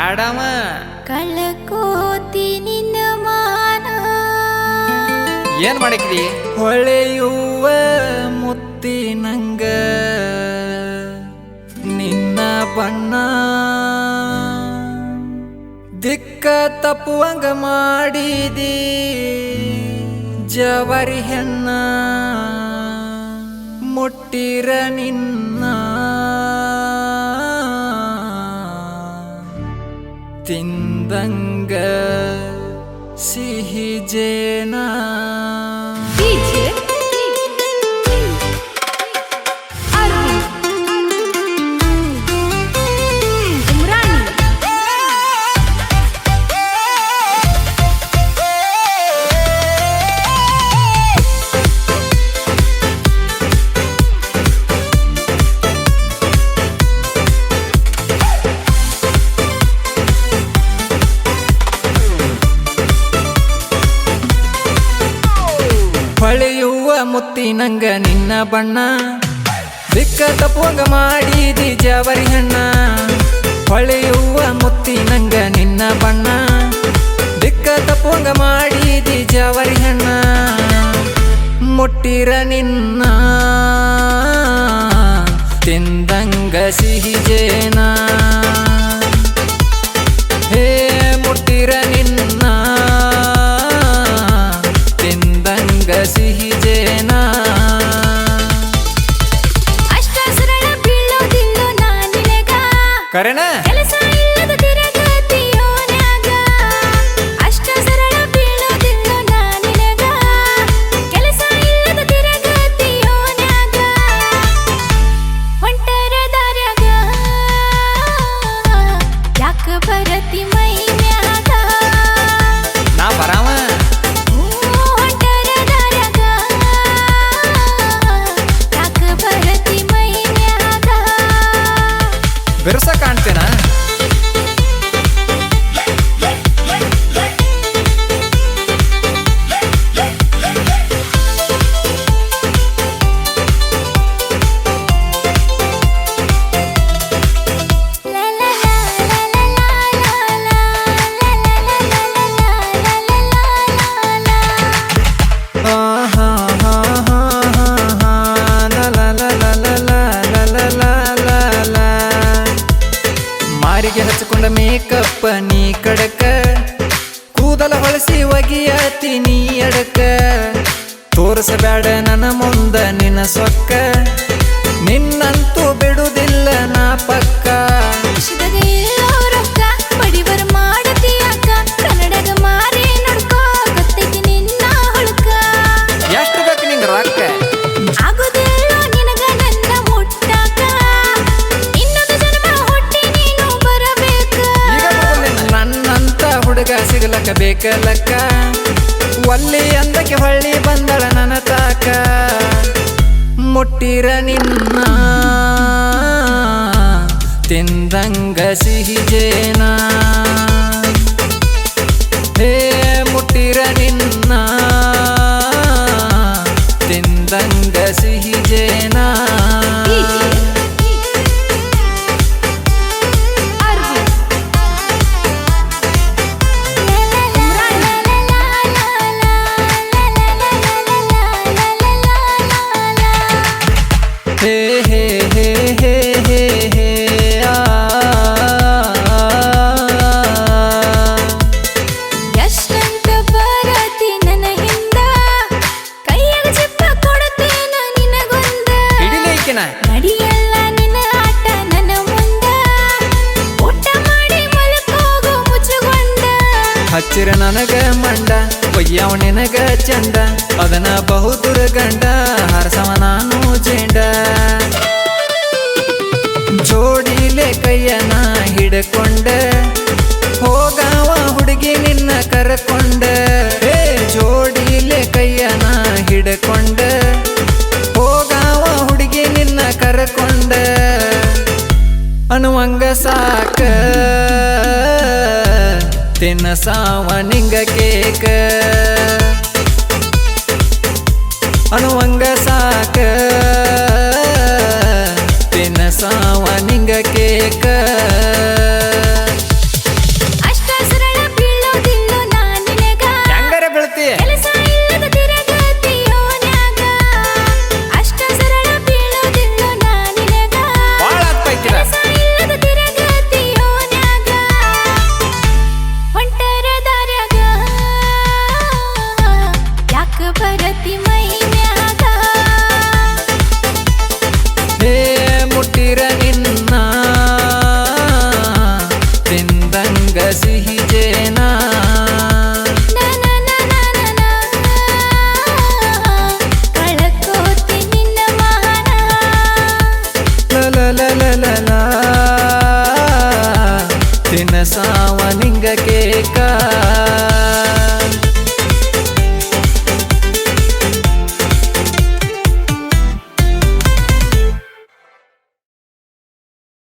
ಬ್ಯಾಡವ ಕಳಕೋತಿ ನಿನ್ನ ಮಾನ ಏನ್ ಮಾಡಿಕ್ರಿ ಹೊಳೆಯುವ ಮುತ್ತಿನಂಗ ನಿನ್ನ ಬಣ್ಣ ದಿಕ್ಕ ತಪ್ಪುವಂಗ ಮಾಡಿದಿ ಜವರಿ ಹೆಣ್ಣ ಮುಟ್ಟಿರ ನಿನ್ನ ತಿಂದಂಗ ಸಿಹಿ ಜೇನ ಹೊಳೆಯುವ ಮುತ್ತಿನಂಗ ನಿನ್ನ ಬಣ್ಣ ದಿಕ್ಕ ತಪ್ಪುವಂಗ ಮಾಡಿದಿ ಜವರಿ ಹಣ್ಣ ಹೊಳೆಯುವ ಮುತ್ತಿನಂಗ ನಿನ್ನ ಬಣ್ಣ ದಿಕ್ಕ ತಪ್ಪುವಂಗ ಮಾಡಿದಿ ಜವರಿ ಹಣ್ಣ ಮುಟ್ಟಿರ ನಿನ್ನ ತಿಂದಂಗ ಸಿಹಿ ಜೇನ ಹೇ ಮುಟ್ಟಿರ ನಿನ್ನ ಸಿಹಿ ಜೇನ ಅಷ್ಟ ಸರಳ ಬೀಳೋದಿಲ್ಲ ನಾನಿನಗ ಕರೆನ ಕೆಲಸ ಇಲ್ಲದ ತಿರಗತಿಯೋನ್ಯಾಗ ಅಷ್ಟ ಸರಳ ಬೀಳೋದಿಲ್ಲ ನಾನಿನಗ ಕೆಲಸ ಇಲ್ಲದ ತಿರಗತಿಯೋನ್ಯಾಗ ಹೊಂಟರ ದಾರ್ಯಾಗ ಯಾಕ ಬರತಿ ಮೈ ಮ್ಯಾಗ ನಾ ಬರಾವ ಬಿರ್ಸ ಕಾಣ್ತೇನ ಮಾರಿಗೆ ಹಚ್ಚಿಕೊಂಡ ಮೇಕಪ್ಪ ನೀ ಕಡಕ ಕೂದಲ ಹೊಳಸಿ ಒಗಿಯತಿ ನೀ ಅಡಕ ತೋರಿಸಬೇಡ ನನ್ನ ಮುಂದ ನಿನ್ನ ಸೊಕ್ಕ ನಿನ್ನಂತೂ ಬಿಡುದಿಲ್ಲ ನಾ ಪಕ್ಕ ಬಡಿವರ್ ಮಾಡತಿ ಅಕ್ಕ ಕನ್ನಡಗ ಮಾರಿ ನೋಡ್ಕೋ ಗೊತ್ತೈತಿ ನಿನ್ನ ಹುಡುಕ ಎಷ್ಟು ಬೇಕು ನಿಂಗ ರೊಕ್ಕ ಆಗುದಿಲ್ಲ ನಿನಗ ನನ್ನ ಮುಟ್ಟಾಕ ಇನ್ನೊಂದು ಜನ್ಮ ಹುಟ್ಟಿ ನೀನು ಬರಬೇಕ ನನ್ನಂತ ಹುಡುಗ ಸಿಗಲಕ್ಕ ಬೇಕಲ್ಲಕ್ಕ ಒಲ್ಲಿ ಅಂದಕ್ಕೆ ಹೊಳ್ಳಿ ಬಂದಳ ನನ್ನ ತಾಕ ಮುಟ್ಟಿರ ನಿನ್ನ ತಿಂದಂಗ ಸಿಹಿ ಜೇನ ಹೇ ಮುಟ್ಟಿರ ನಿನ್ನ ತಿಂದಂಗ ಸಿಹಿ ಜೇನ ಹೇ ಹೇ ಹೇ ಹೇ ಹೇ ಹೇ ಎಷ್ಟಂತ ಬರತಿ ನನ್ನ ಹಿಂದ ಕೈಯಾಗ ಚಿಪ್ಪ ಕೊಡತೇನ ನಿನಗೊಂದ ಹಿಡಿಲೇಕಿನ ನಡಿಯಲ್ಲ ನಿನ್ನ ಆಟ ನನ್ನ ಮುಂದ ಊಟ ಮಾಡಿ ಮಲಕೋಗು ಮುಚ್ಚುಗೊಂಡ ಹಚ್ಚಿರ ನನಗ ಮಂಡ ಒಯ್ಯವ ನಿನಗ ಚಂಡ ಅದನ ಬಹುದುರ ಗಂಡ ಹರಸವ ನಾನು ಜೇಂಡ ಜೋಡಿಲೆ ಕೈಯನ ಹಿಡ್ಕೊಂಡ ಹೋಗಾವ ಹುಡುಗಿ ನಿನ್ನ ಕರಕೊಂಡ ಹೇ ಜೋಡಿಲೆ ಕೈಯನ ಹಿಡ್ಕೊಂಡ ಹೋಗಾವ ಹುಡುಗಿ ನಿನ್ನ ಕರಕೊಂಡ ಅನುವಂಗ ಸಾಕ ತಿನ್ನಸಾವ ನಿಂಗ ಕೇಕ ಅನುವಂಗ